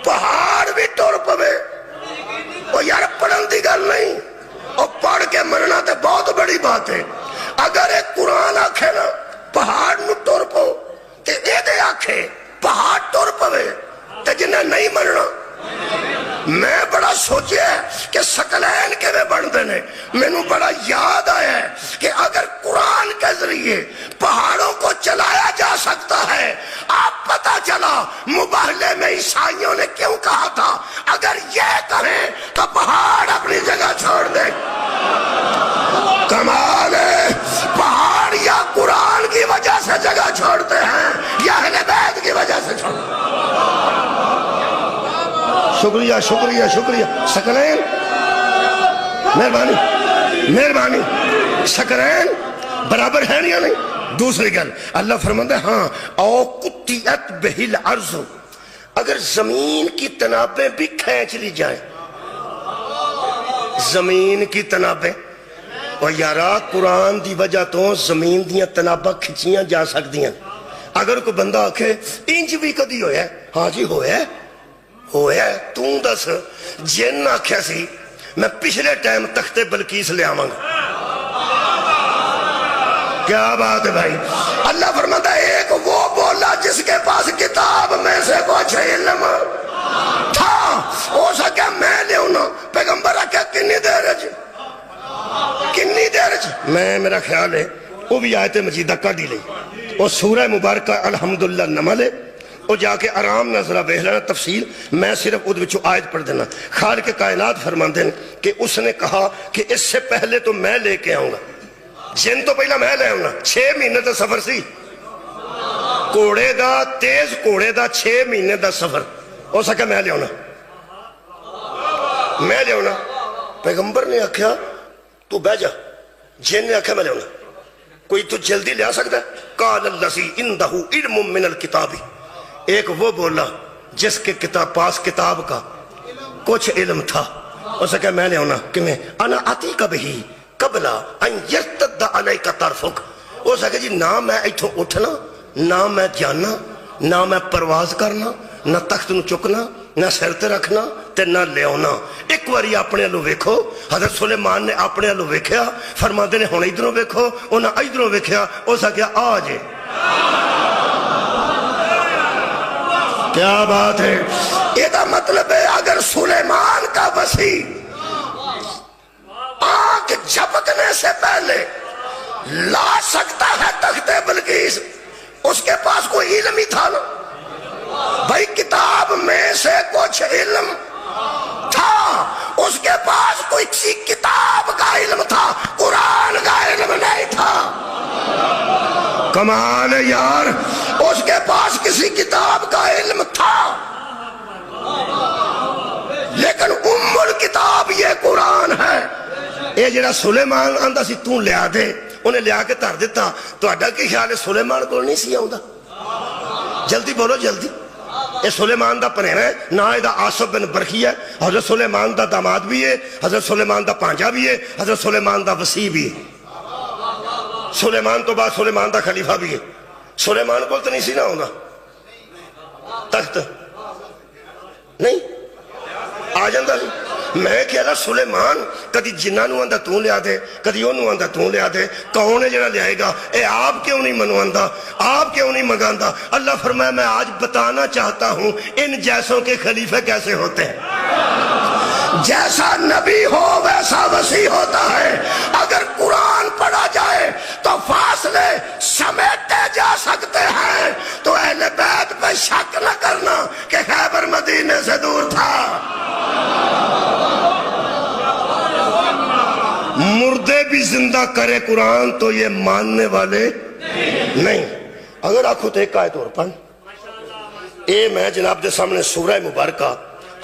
Speaker 2: پہاڑ بھی ٹر پوے. او یار پڑھن دی گل نہیں, او پڑھ کے مننا تے بہت بڑی بات ہے. اگر ایک قرآن آکھے نا پہاڑ نو ٹر پو تے اے دے آکھے پہاڑ ٹر پوے تے جنہیں نہیں مننا. میں بڑا سوچیا کہ سکلین کے میں بن دے نے مینو بڑا یاد آیا ہے کہ اگر قرآن کے ذریعے پہاڑوں کو چلایا جا سکتا ہے، آپ پتہ چلا مباہلے میں عیسائیوں نے کیوں کہا تھا اگر یہ کہیں تو پہاڑ اپنی جگہ چھوڑ دیں۔ کمال ہے، پہاڑ یا قرآن کی وجہ سے جگہ چھوڑتے ہیں یا اہل بیت کی وجہ سے چھوڑتے ہیں۔ شکریہ شکریہ شکریہ سکرین، مہربانی مہربانی، سکرین برابر ہے یا نہیں؟ دوسری گل اللہ فرماتا ہے ہاں او قطعت بہ الارض، اگر زمین کی تنابیں بھی کھینچ لی جائیں، زمین کی تنابیں، اور یارا قرآن دی وجہ تو زمین دیاں تنابہ کھچیاں جا سکتی ہیں۔ اگر کوئی بندہ آکھے انج بھی کدی ہویا ہے، ہاں جی ہویا ہے ہویا ہے، توں دس جن آکھیا سی میں پچھلے ٹائم تخت بلقیس لے آواں گا۔ کیا بات ہے بھائی؟ اللہ فرماتا ہے ایک وہ بولا جس کے پاس کتاب میں سے کچھ علم تھا، ہو سکیا میں لے ہونا۔ پیغمبر آکھیا کنی دیر ہے کنی دیر میں، میرا خیال ہے وہ بھی آیت مجیدہ کاڈی لئی، اور سورہ مبارکہ الحمدللہ نما لے، اور جا کے آرام نظرہ بیہ لینا تفصیل، میں صرف ادھ وچوں آیت پڑھ دینا۔ خالق کائنات فرماندے ہیں کہ اس نے کہا کہ اس سے پہلے تو میں لے کے آؤں گا، جن تو پہلا میں لے آؤں گا۔ 6 مہینے دا سفر سی، کوڑے دا، تیز کوڑے دا 6 مہینے دا سفر، ہو سکا میں لے آؤں میں لے آؤں۔ پیغمبر نے آکھیا تو بہ جا، جن نے آکھیا میں لے آؤں، کوئی تو جلدی لے آ سکتا ہے؟ قال الذی عندہ علم من الکتاب، ایک وہ بولا جس کے پاس کتاب کا کچھ علم تھا، اسے کہا میں لے آنا کہ میں انا آتیک بہی قبل ان یرتد علیک طرفک، اسے کہا جی نہ میں ایتھوں اٹھنا، نہ میں جانا، نہ میں پرواز کرنا، نہ تخت نو چکنا، نہ سر تے رکھنا تے نہ لے آنا۔ ایک واری اپنے لو ویکھو، حضرت سلیمان نے اپنے لو ویکھیا، فرماندے نے ہن ادھروں ویکھو، انہاں ادھروں ویکھیا، اسے کہا آ جے۔ کیا بات ہے؟ یہ دا مطلب ہے اگر سلیمان کا وسیع آنکھ جھپکنے سے پہلے لا سکتا ہے تخت بلقیس، اس کے پاس کوئی علم ہی تھا نا بھائی، کتاب میں سے کچھ علم تھا، اس کے پاس کوئی کتاب کا علم تھا، قرآن کا علم نہیں تھا۔ کمال ہے یار، اس کے پاس کسی کتاب کا علم تھا، لیکن ام الکتاب یہ قرآن ہے۔ یہ جڑا سلیمان آندا سی تو لیا دے، انہیں لیا کے دھر دیتا، تو اڈا کی خیال ہے سلیمان کو نہیں سی آؤندا؟ جلدی بولو جلدی۔ یہ سلیمان دا پنیرا ہے، نہ دا آصف بن برخی ہے، حضرت سلیمان دا داماد بھی ہے، حضرت سلیمان دا پانجا بھی ہے، حضرت سلیمان دا وسیع بھی ہے، سلیمان تو بعد سلیمان دا خلیفہ بھی ہے۔ سلیمان کو تو نہیں سی نہ ہونا تخت، نہیں آ جاندہ سی۔ میں کہہ سلیمان کدی جنہ نو آندہ تو لیا دے، کدی انہوں آندہ تو لیا دے، کون ہے جنہ لے آئے گا؟ اے آپ کیوں نہیں منواندہ، آپ کیوں نہیں مگاندہ؟ اللہ فرمایا میں آج بتانا چاہتا ہوں ان جیسوں کے خلیفے کیسے ہوتے ہیں۔ جیسا نبی ہو ویسا وسیع ہوتا ہے۔ اگر قرآن پڑھا جائے تو فاصلے سمیٹے جا سکتے ہیں، تو اہل بیت پہ شک نہ کرنا کہ خیبر مدینے سے دور تھا۔ مردے بھی زندہ کرے قرآن تو یہ ماننے والے نہیں۔ اگر آنکھوں تو ایک آیت اور پڑھ، اے میں جناب دے سامنے سورہ مبارکہ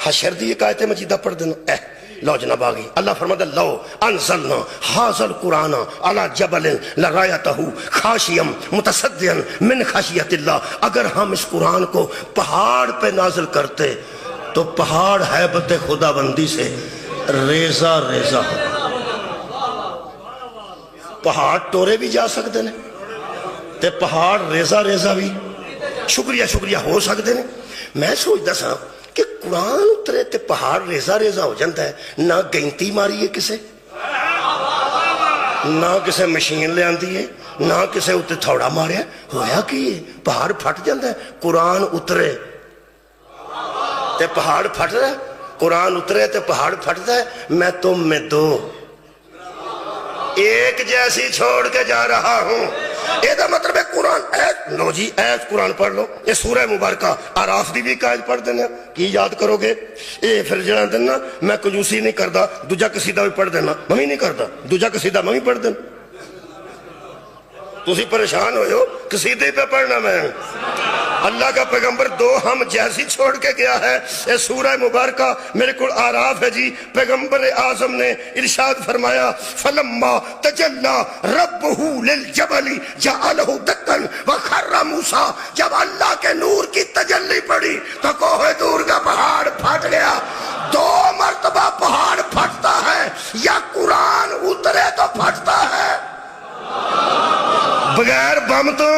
Speaker 2: حشر دی ایک آیت مجیدہ پڑھ دینا۔ لو جناب آگئی، اللہ فرماتا لو انزلنا ھذا القرآن علی جبل لرأیتہ خاشعا متصدعا من خشیۃ اللہ، اگر ہم اس قرآن کو پہاڑ پہ نازل کرتے تو پہاڑ ہیبت خدا بندی سے ریزہ ریزہ ہو۔ پہاڑ ٹورے بھی جا سکتے ہیں تے پہاڑ ریزہ ریزہ بھی شکریہ شکریہ ہو سکتے ہیں۔ میں سوچتا سا کہ قرآن اترے تے پہاڑ ریزہ ریزہ ہو جاتا ہے، نہ گنتی ماری ہے کسے، نہ کسے مشین لے آندی ہے، نہ کسے اتنے تھوڑا ماریا، ہویا کہ پہاڑ پھٹ جاتا ہے۔ قرآن اترے تے پہاڑ پھٹ رہا ہے، قرآن اترے تے پہاڑ پھٹتا ہے۔ میں تم میں دو ایک جیسی چھوڑ کے جا رہا ہوں. یہ مطلب ہے قرآن ایت لو جی ایت قرآن پڑھ لو. یہ سورہ مبارکہ آراف دی بھی قائد پڑھ دینا کی یاد کرو گے. یہ پھر جڑا دینا میں کنجوسی نہیں کرتا دوجا قصیدہ بھی پڑھ دینا میں نہیں کرتا دوجا قصیدہ میں بھی پڑھ دینا. تسی پریشان ہوئے ہو قصیدے پہ پڑھنا میں. اللہ کا پیغمبر دو ہم جیسی چھوڑ کے گیا ہے. یہ سورہ مبارکہ میرے کو آراف ہے جی. پیغمبر اعظم نے ارشاد فرمایا فلما تجلی ربہ للجبل جعلہ دکن وخر موسیٰ. جب اللہ کے نور کی تجلی پڑی تو کوہ دور کا پہاڑ پھٹ گیا. دو مرتبہ پہاڑ پھٹتا ہے یا قرآن اترے تو پھٹتا ہے بغیر بم تو.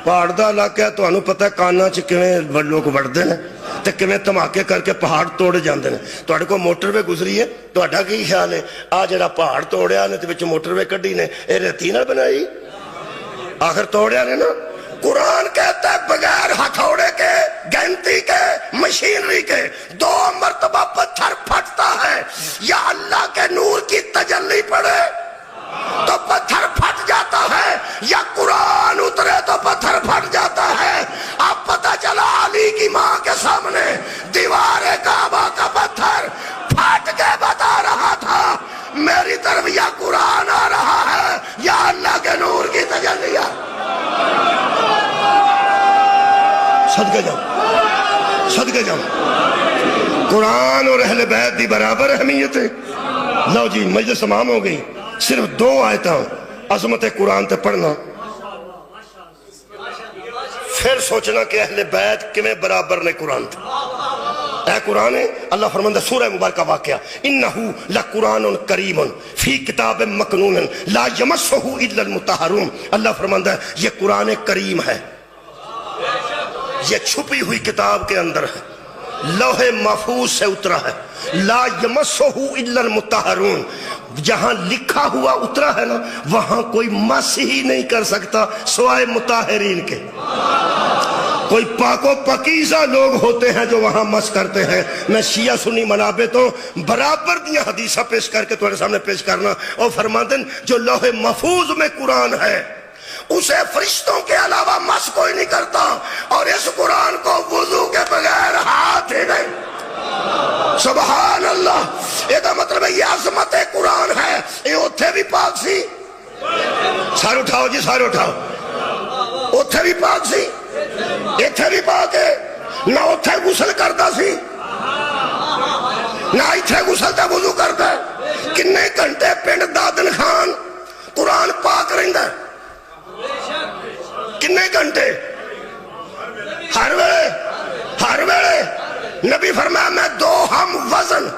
Speaker 2: پہاڑ دا علاقہ ہے تو انہوں پتہ ہے کانا چ کیویں لوگ وڑدے ہیں تے کیویں دھماکے کر کے پہاڑ توڑ جاندے ہیں. تواڈے کو موٹر وے گزری ہے تہاڈا کی خیال ہے آ جڑا پہاڑ توڑیا نے تے وچ موٹر وے کڈی نے اے ریتی نال بنائی آخر توڑیا نے نا. قرآن کہتا ہے بغیر ہتھوڑے کے گنتی کے مشینری کے دو مرتبہ پتھر پھٹتا ہے یا اللہ کے نور کی تجلی پڑے تو پتھر پھٹ جاتا ہے یا قرآن اترے تو پتھر پھٹ جاتا ہے. اب پتہ چلا علی کی ماں کے سامنے دیوار کعبہ کا پتھر پھٹ کے بتا رہا تھا میری طرف یا قرآن آ رہا ہے یا اللہ کے نور کی تجلی. صدقے جاؤ صدقے جاؤ. قرآن اور اہل بیت دی برابر اہمیت ہے. لو جی مجلس تمام ہو گئی. صرف دو آیتاں عظمت قرآن تے پڑھنا پھر سوچنا کہ اہل بیت کمیں برابر نے قرآن تے. اے قرآن ہے اللہ فرماندہ سورہ مبارکہ واقعہ انہو لقرآن کریم فی کتاب مکنون لا یمسہ الا المطہرون. اللہ فرماندہ ہے یہ قرآن کریم ہے یہ چھپی ہوئی کتاب کے اندر ہے لوح محفوظ سے اترا ہے. لا یمسہ الا المطہرون. جہاں لکھا ہوا اترا ہے نا وہاں کوئی مس ہی نہیں کر سکتا سوائے مطہرین کے. کوئی پاک و پاکیزہ لوگ ہوتے ہیں جو وہاں مس کرتے ہیں. میں شیعہ سنی منابع تو برابر دیا حدیثہ پیش کر کے تمہارے سامنے پیش کرنا اور فرماندن جو لوح محفوظ میں قرآن ہے اسے فرشتوں کے علاوہ مس کوئی نہیں کرتا اور اس قرآن کو وضو کے بغیر ہاتھ ہی نہیں. سبحان اللہ. یہ مطلب ہے یہ عظمت قرآن ہے. یہ اتھے بھی پاک سی سارے اٹھاؤ جی سارے اٹھاؤ. اتھے بھی پاک سی اتھے بھی پاک ہے. نہ اتھے غسل کرتا سی نہ اتھے غسل تے وضو کرتا ہے. کنے گھنٹے پنڈ دادن خان قرآن پاک رہندا ہے کنے گھنٹے ہر ویلے. نبی فرمایا میں دو ہم وزن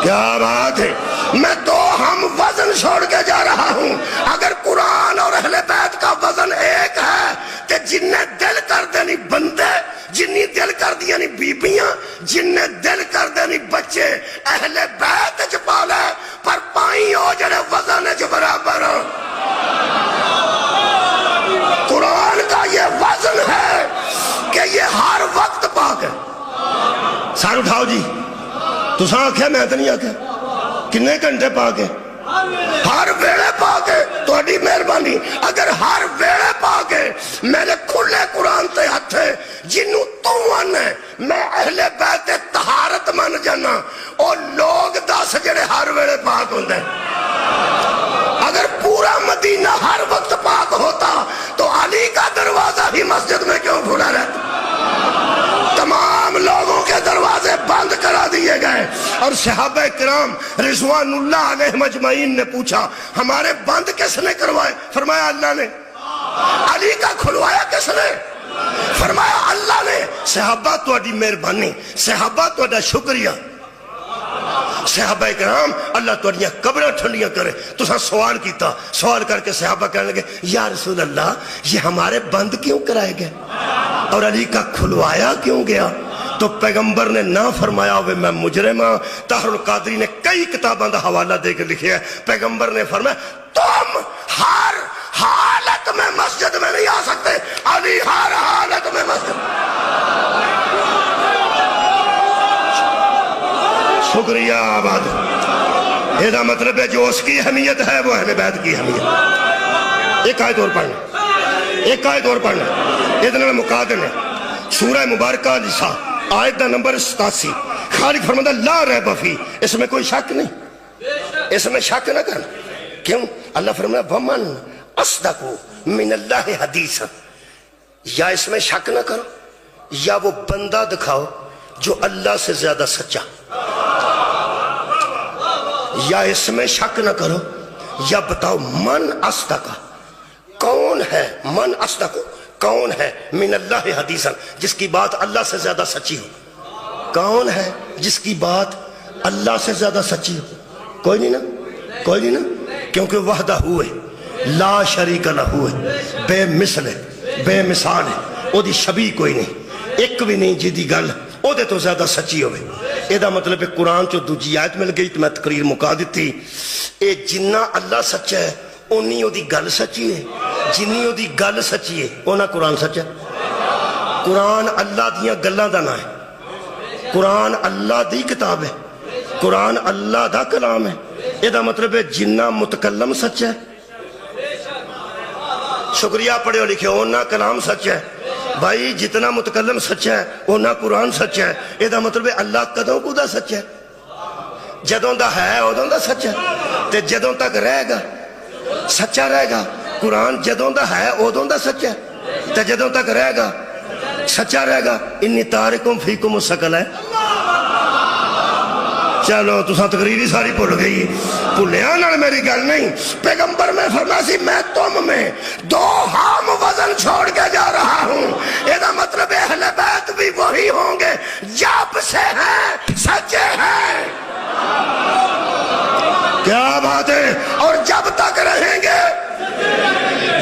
Speaker 2: کیا بات ہے میں دو ہم وزن چھوڑ کے جا رہا ہوں. اگر قرآن اور اہل بیت کا وزن ایک ہے کہ جن نے دل کر دینی بندے جنی دل کر دیا نہیں بیبیاں جن نے دل کر دینی بچے اہل بیت چ پالے پر پائیں ہو جڑے وزن چ برابر. قرآن کا یہ وزن ہے کہ یہ ہر وقت پاک ہے. سار اٹھاؤ جی تو ساں آکھیا میں تو نہیں آکھیا کنے گھنٹے پاک ہے ہر ویلے پاک ہے. تہاڈی مہربانی اگر ہر ویلے پاک ہے میرے کھلے قرآن تے ہتھ ہے جنوں تو من ہے میں اہل بیت طہارت من جانا اور لوگ دس جڑے ہر ویلے پاک ہوندے. اگر پورا مدینہ ہر وقت پاک ہوتا تو علی کا دروازہ ہی مسجد میں کیوں کھلا رہتا. تمام لوگوں کے دروازے بند کرا دیے گئے اور صحابہ کرام رضوان اللہ علیہ مجمعین نے پوچھا ہمارے بند کس نے کروائے؟ فرمایا اللہ نے. علی کا کھلوایا کس نے؟ فرمایا اللہ نے. صحابہ تہاڈی مہربانی صحابہ تہاڈا شکریہ. صحابہ کرام اللہ تہاڈیاں قبراں ٹھنڈیاں کرے. تساں سوال کیتا سوال کر کے صحابہ کہنے لگے یا رسول اللہ یہ ہمارے بند کیوں کرائے گئے اور علی کا کھلوایا کیوں گیا؟ تو پیغمبر نے نہ فرمایا ہوئے میں مجرم ہاں. طاہر القادری نے کئی کتاباں دا حوالہ دے کے لکھیا ہے. پیغمبر نے فرمایا تم ہر حالت میں مسجد میں نہیں آ سکتے. علی ہر حالت میں مسجد شکریہ آباد. یہ مطلب ہے جو اس کی اہمیت ہے وہ اہل بیت کی اہمیت. ایک آیت اور پڑھنا ادھر مقادن ہے سورہ مبارکہ نساء آیت دا نمبر 87. خالق فرماتا لا ریب فی، اس میں کوئی شک نہیں، اس میں شک نہ کرنا. کیوں؟ اللہ فرماتا ومن اصدق من اللہ حدیثا. یا اس میں شک نہ کرو یا وہ بندہ دکھاؤ جو اللہ سے زیادہ سچا. یا اس میں شک نہ کرو یا بتاؤ من اصدق، کون ہے من اصدق، کون ہے من اللہ حدیثا، جس کی بات اللہ سے زیادہ سچی ہو. کون ہے جس کی بات اللہ سے زیادہ سچی ہو؟ کوئی نہیں نا، کوئی نہیں نا. کیونکہ وحدہ ہوئے لا شریک لہو ہے، بے مثل ہے، بے مثال ہے، او دی شبیہ کوئی نہیں، ایک بھی نہیں جی دی گل او دے تو زیادہ سچی ہوئے. اے دا مطلب ہے قرآن چو دوجی آیت مل گئی تو میں تقریر مکا دیتی. اے جنہ اللہ سچا ہے اونی او دی گل سچی ہے، جنی او دی گل سچی ہے اونا قرآن سچا. قرآن اللہ دیاں گلاں دا نہ ہے، قرآن اللہ دی کتاب ہے، قرآن اللہ دا کلام ہے. اے دا مطلب ہے جنہ متکلم سچا ہے. شکریہ پڑھے ہو لکھے اونا کلام سچا ہے. بھائی جتنا متکلم سچا ہے اونا قرآن سچا ہے. اے دا مطلب ہے اللہ کدوں کو دا سچا ہے؟ جدوں دا ہے ادوں دا سچا ہے، تے جدوں تک رہے گا سچا رہے گا. قرآن جدوں دا ہے ادوں دا سچا ہے تے جدوں تک رہے گا سچا رہے گا. انی تارکم فیکم الثقل ہے. چلو تساں تقریری ساری بھول گئی، بھولیاں نال میری گل نہیں. پیغمبر میں فرمایا سی میں تم میں 2 ہام وزن چھوڑ کے جا رہا ہوں. یہ مطلب اہل بیت بھی وہی ہوں گے جب سے ہیں سچے ہیں. کیا بات ہے؟ اور جب تک رہیں گے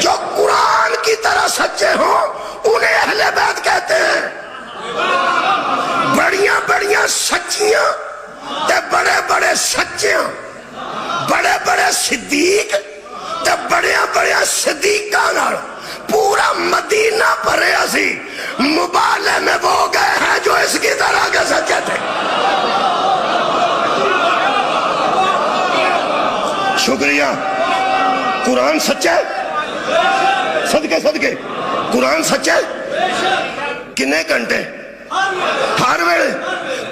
Speaker 2: جو قرآن کی طرح سچے ہوں انہیں اہل بیت کہتے ہیں. بڑیاں بڑیاں سچیاں تے بڑے بڑے سچیاں، بڑے بڑے صدیق تے بڑے بڑے صدیقاں پورا مدینہ بھرے اسی مبالے میں وہ گئے ہیں جو اس کی طرح کے سچے تھے. شکریہ. قرآن سچا ہے، صدقے صدقے قرآن سچا ہے. کنے گھنٹے ہر ویلے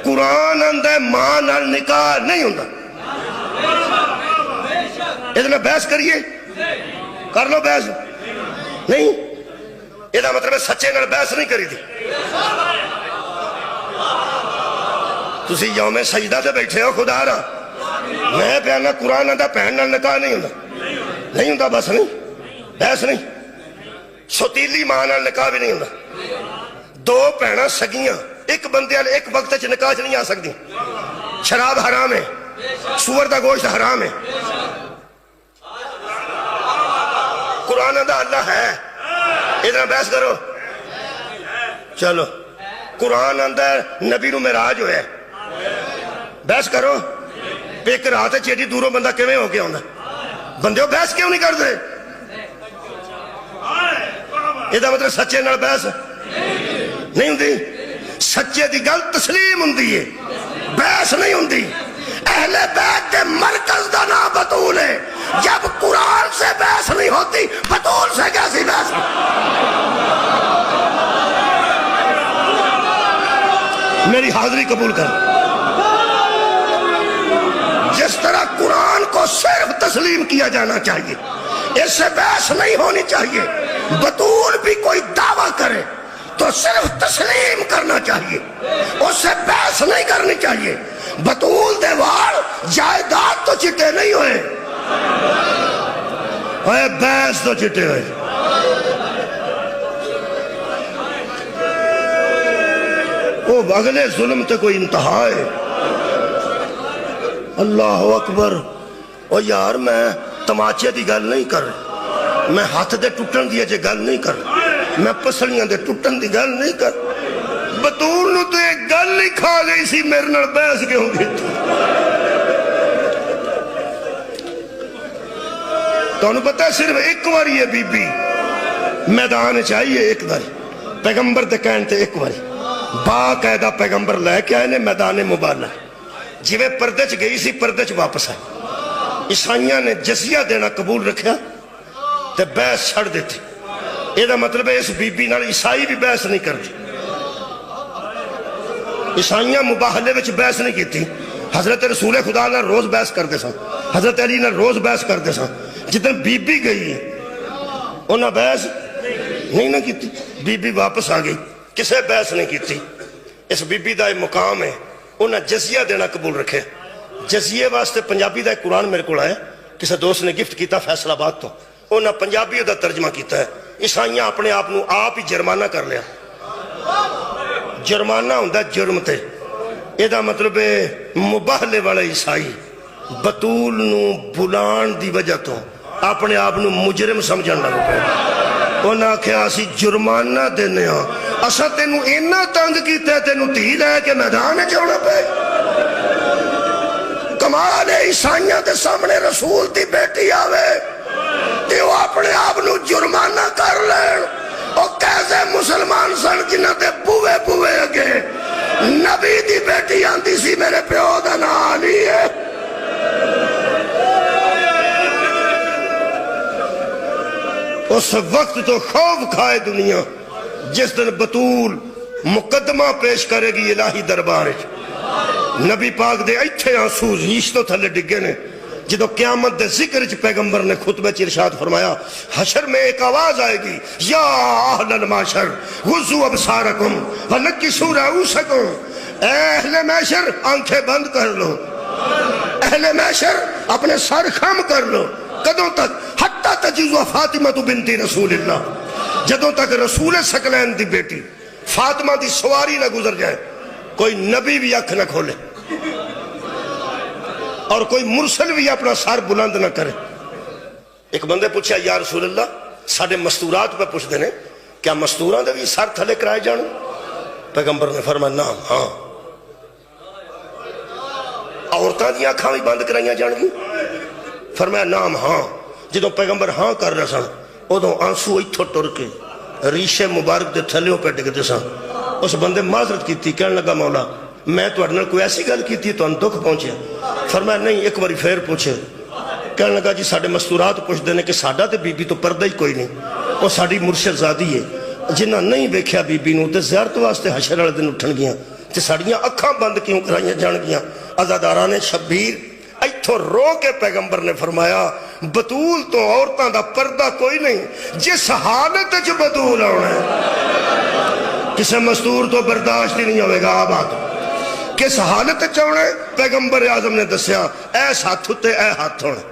Speaker 2: قرآن اندر ماں نال نکاح نہیں ہوندا. ادھر بحث کریے کر لو بحث نہیں. یہ مطلب سچے نال بحث نہیں کری دی. تسی یوم سجدہ تے بیٹھے ہو خدا را، میں پیانا قرآن اندر بہن نال نکاح نہیں ہوندا، نہیں ہوندا. بس نہیں بحث نہیں. سوتیلی ماں نال نکاح بھی نہیں ہوندا. 2 بھیناں سگیاں ایک بندے والے ایک وقت چ نکاح چ نہیں آ سکتی. شراب حرام ہے، سور دا گوشت حرام ہے. قرآن دا اللہ ہے. ادھر بحث کرو. چلو قرآن اندر نبی نو معراج ہویا ہے، بحث کرو. ایک رات چیٹی دوروں بندہ کیویں ہو کے آندا؟ بندے بحث کیوں نہیں کرتے؟ یہ مطلب سچے نال بحث نہیں ہوندی. سچے دی گل تسلیم ہوندی ہے، بحث نہیں ہوندی. اہل بیت کے مرکز دا نام بطول ہے. جب قرآن سے بحث نہیں ہوتی بطول سے کیسی بحث؟ میری حاضری قبول کر. جس طرح قرآن کو صرف تسلیم کیا جانا چاہیے، اس سے بحث نہیں ہونی چاہیے. بطول بھی کوئی دعویٰ کرے تو صرف تسلیم کرنا چاہیے، اس سے بحث نہیں کرنی چاہیے. بطول دیوار جائیداد تو چٹے نہیں ہوئے، بحث تو چٹے ہوئے. وہ اگلے ظلم تے کوئی انتہا ہے. اللہ اکبر. او یار میں تماچے دی گل نہیں کر رہا، میں ہاتھ دے ٹوٹن دی اجے گل نہیں کر رہا، میں پسلیاں دے ٹوٹن دی گل نہیں کر. بطول نو تو ایک گل ہی کھا گئی سی میرے نال بحث کیوں کی؟ تو انہوں پتہ ہے صرف ایک واری ہے بی بی میدان چاہیے. ایک واری پیغمبر دے کہن تے ایک واری باقاعدہ پیغمبر لے کے آئے نے میدان مبالہ. جویں پردے چ گئی سی پردے چ واپس آئی عیسائیاں نے جزیہ دینا قبول رکھیا تے بحث چھڑ دیتی یہ دا مطلب ہے اس بی بی نال عیسائی بھی بحث نہیں کرتی عیسائیاں مباہلے وچ بحث نہیں کیتی حضرت رسول خدا نال روز بحث کرتے سن حضرت علی نال روز بحث کرتے سن جدن بی بی گئی انہاں بحث نہیں نہ کیتی بی بی واپس آ گئی کسے بحث نہیں کیتی اس بی بی دا ایک مقام ہے انہاں جزیہ دینا قبول رکھے جزیے واسطے پنجابی دا ایک قرآن میرے کو آیا کسی دوست نے گفٹ کیتا فیصل آباد تو انہاں پنجابی دا ترجمہ کیتا ہے عیسائیاں اپنے آپ نو آپ ہی جرمانہ کر لیا جرمانہ ہوندا جرم تے یہ دا مطلب ہے مباہلے والا عیسائی بطول نو بلان دی وجہ تو اپنے آپ نو مجرم سمجھن لگ پے انہاں کہا اسی جرمانہ دینے ہاں اسا تینو اینا تنگ کیتا ہے تینو دھی لے کے میدان چوڑا پے کمال ہے عیسائیاں کے سامنے رسول دی بیٹی آوے تے وہ اپنے آپ نو جرمانہ کر لین اور کیسے مسلمان سن جنہ تے بوے بوے اگے نبی دی بیٹی آندی سی میرے پیو دا نام علی ہے اس وقت تو خوف کھائے دنیا جس دن بطول مقدمہ پیش کرے گی الہی دربار نبی پاک دے ایتھے آنسو ریش تو تھلے ڈگے نے جدو قیامت دے ذکر چ پیغمبر نے خطبہ چ ارشاد فرمایا حشر میں ایک آواز آئے گی یا اہل الماشر غضوا ابصارکم ونکسوا رؤوسکم اے اہل محشر آنکھیں بند کر لو اہل محشر اپنے سر خم کر لو کدوں تک حتی تجیزوا فاطمہ بنت رسول اللہ جدوں تک رسول ثقلین دی بیٹی فاطمہ دی سواری نہ گزر جائے کوئی نبی بھی آنکھ نہ کھولے اور کوئی مرسل بھی اپنا سر بلند نہ کرے ایک بندے پوچھا یا رسول اللہ ساڑھے مستورات پہ پوچھ دینے کیا مستوران دے بھی سر تھلے کرائے جانے پیغمبر نے فرمایا نام ہاں عورتاں دی آنکھاں بھی بند کرائیاں جان گی فرمایا نام ہاں جدوں پیغمبر ہاں کر رہے سن ادوں آنسو ایتھوں ٹر کے ریشے مبارک دے تھلیوں پہ ڈگدے سن اس بندے معذرت کیتی کہنے لگا مولا میں تو اڈنر کوئی ایسی گل کیتی تو ان دکھ پہنچے فرمایا نہیں ایک باری پھر پوچھے کہنے لگا جی ساڑھے مستورات پوچھ دینے کہ ساڑھا تے بی بی تو پردہ ہی کوئی نہیں وہ ساڑھی مرشد زادی ہے جنہ نہیں بیکھیا بی بی نو تے زیارت واسطے حشر والے دن اٹھن گیاں تے ساڑھیاں اکھاں بند کیوں کرائیاں جان گیاں عزاداران شبیر ایتھوں رو کے پیغمبر نے فرمایا بطول تو عورتاں دا پردہ کوئی نہیں جس حالت جو بطول ہونا ہے کسے مستور تو برداشت ہی نہیں ہوئے گا آباد کس حالت چوڑے پیغمبر اعظم نے دسیا ایس ہاتھ ہوتے اے ہاتھ ہونے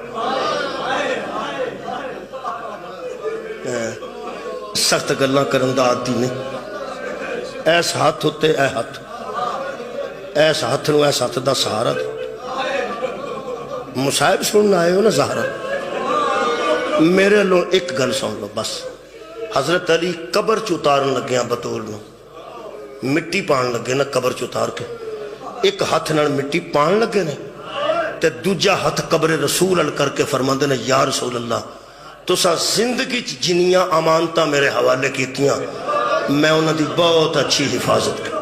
Speaker 2: سخت گلنا کرندہ آتی نہیں ایس ہاتھ ہوتے اے ہاتھ ایس ہاتھ نو ایس ہاتھ دا سہارا دے مصائب سننا آئے ہو نا زہرہ میرے لو ایک گل سن لو بس حضرت علی قبر چوتارن لگیاں بطول نو مٹی پان لگے نا قبر چوتار کے ایک ہاتھ نال مٹی پان لگے نے تے دوجا ہاتھ قبر رسول ال کر کے فرماندے نے یا رسول اللہ تو سا زندگی جنیاں امانتاں میرے حوالے کیتیاں میں انہاں دی بہت اچھی حفاظت کی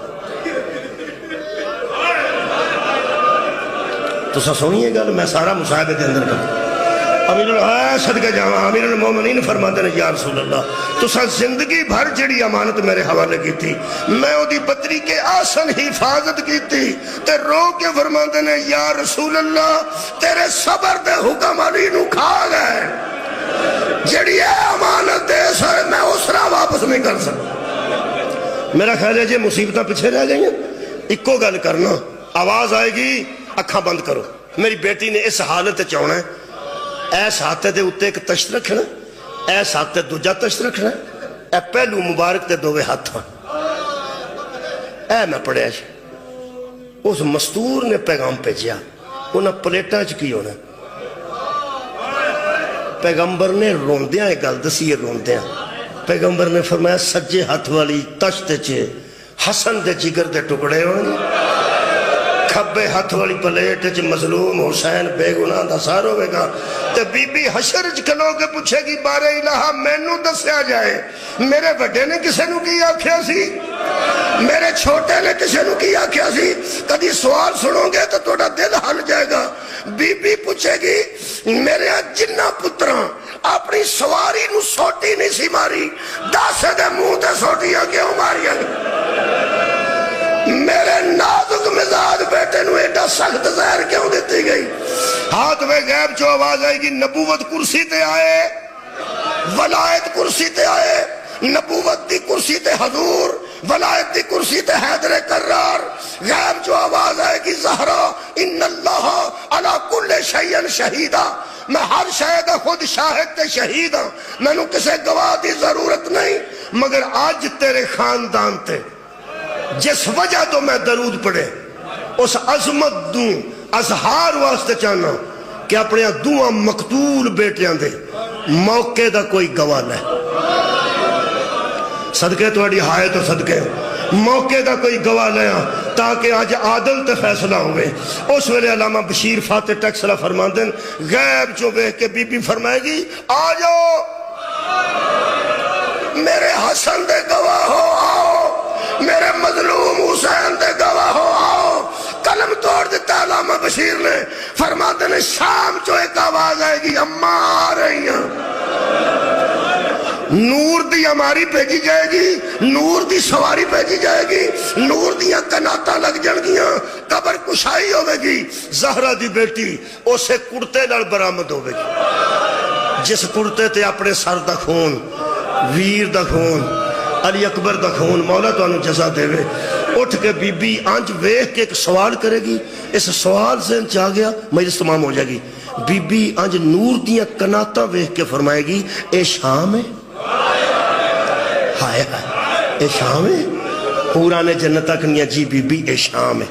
Speaker 2: تو سا سنیے گا میں سارا مصاحبے دے اندر کرتا امیر صدقہ جاواں امیر المومنین فرماتے ہیں یا رسول اللہ تو سا زندگی بھر جڑی امانت میرے حوالے کی تھی میں او دی پتری کے آسن حفاظت کی تھی تے رو کے فرماتے ہیں یا رسول اللہ تیرے صبر دے حکم علی نو کھا گئے جڑی ہے امانت دے سر میں اسرا واپس نہیں کر سکتا میرا خیال ہے جی مصیبتاں پیچھے رہ گئی ہیں اکو گل کرنا آواز آئے گی اکھاں بند کرو میری بیٹی نے اس حالت چاہنا ہے ایس ہاتھے دے اتے ایک تشت رکھنا ایس ہاتھے دوجا تشت رکھنا اے پہلو مبارک تے دوے ہاتھاں اے میں پڑھیا جی اس مستور نے پیغام بھیجیا انہاں پلیٹاں چ کی ہونا پیغمبر نے روندیاں ایک گل دسی روندیاں پیغمبر نے فرمایا سجے ہاتھ والی تشت چ حسن دے جگر دے ٹکڑے ہونے کھبے ہاتھ والی پلیٹ چ مظلوم حسین بے گناہ دا سار ہوئے گا تے بی بی حشر چ کھلو کے پوچھے گی بارے الہا مینوں دسیا جائے میرے بڑے نے کسے نو کی آکھیا سی میرے چھوٹے نے کسی نو کی آکھیا سی کدی سوال سنو گے تو تھوڑا دل ہل جائے گا. بی بی پوچھے گی میرے جنہ پتراں اپنی سواری نو سوٹی نہیں سی ماری, دس دے منہ تے سوٹیاں کیوں ماریاں؟ میرے نازک مزاج بیٹے نو ایڈا سخت زہر کیوں دیتی گئی؟ ہاتھ میں غیب چو آواز آئے گی, نبوت کرسی تے آئے, ولایت کرسی تے آئے, نبوت دی کرسی تے حضور, ولایت دی کرسی تے حیدر کرار. غیب جو آواز آئے گی زہرا ان اللہ علی کل شیء شہیدا, میں ہر شے دا خود شاہد تے شہید ہاں, میں نو کسے گواہ دی ضرورت نہیں. مگر آج تیرے خاندان تے جس وجہ تو میں درود پڑھے اس عظمت دوں اظہار واسطے چاہنا کہ اپنے دعا مقتول بیٹیاں دے موقع دا کوئی گواہ نہیں. صدقے توڑی ہائے تو صدقے موقع دا کوئی گواہ لیا تاکہ آج عادل تے فیصلہ ہوئے. اس ویلے علامہ بشیر فاتح ٹیکسلہ فرمان دیں غیب جو بے کے بی بی فرمائے گی آ جاؤ میرے حسن دے گواہ ہو, آؤ میرے مظلوم حسین دے گواہ ہو, آؤ. قلم توڑ دیتا علامہ بشیر نے, فرما دیں شام جو ایک آواز آئے گی اماں آ رہی ہیں. نور دی ہماری بھیجی جائے گی, نور دی سواری بھیجی جائے گی, نور دیاں کناتاں لگ جان گیاں, قبر کشائی ہوئے گی. زہرہ دی بیٹی اسے کڑتے لڑ برآمد ہوئے گی جس کڑتے تے اپنے سر دا خون, ویر دا خون, علی اکبر دا خون, مولا تو انہوں جزا دے وے. اٹھ کے بی بی آنج ویخ کے ایک سوال کرے گی, اس سوال ذہن چاہ گیا مجلس تمام ہو جائے گی. بی بی آنج نور دیاں کناتاں ویخ کے فرمائے گی اے شام ہے, ہائے ہائے اے شام ہے. حورانے جنتہ کنیا جی بی بی اے شام ہے.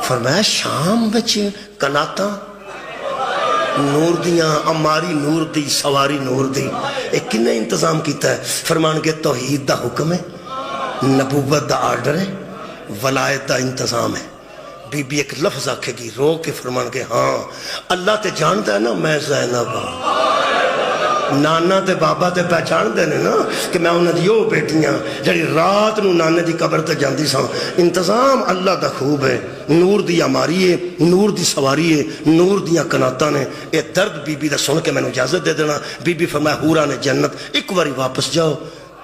Speaker 2: فرمایا شام بچے کناتاں نور دیاں, اماری نور دی, سواری نور دی, ایک کنے انتظام کیتا ہے؟ فرمان کے توحید دا حکم ہے, نبوت دا آرڈر ہے, ولایت دا انتظام ہے. بی بی ایک لفظ آکھے گی رو کے, فرمان کے ہاں اللہ تے جانتا ہے نا میں زینب ہاں, نانا تے بابا تے پہچان دینے نا کہ میں انہوں دیو بیٹیاں جڑی رات نو نانے دی قبر تے جاندی ساں. انتظام اللہ دا خوب ہے, نور دی اماری ہے, نور دی سواری ہے, نور دیاں کناتاں نے. اے درد بی بی دا سن کے میں نے اجازت دے دینا. بی بی فرمایا حورا نے جنت ایک واری واپس جاؤ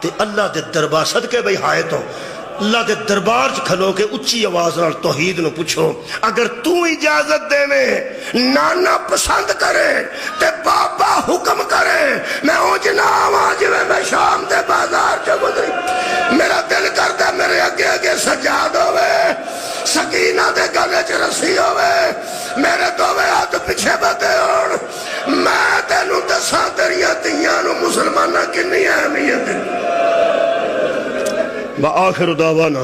Speaker 2: تے اللہ دے دربار صدقے بھئی ہائے تو اللہ دے دربار چ کھلو کے اچھی آواز نال توحید نو پوچھو اگر تو اجازت دے نانا پسند کرے تے بابا حکم کرے میں اوجنا آواں جویں میں شام دے بازار چ گزری. میرا دل کردا میرے اگے اگے سجاد ہوے, سکینہ دے گلے چ رسی ہوے, میرے دوویں ہاتھ پیچھے بدے ہون, میں تینوں دساں تیریاں تیاں نو مسلماناں کنی اہمیت ہے. وآخر دعوانا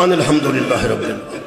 Speaker 2: ان الحمدللہ رب العالمین.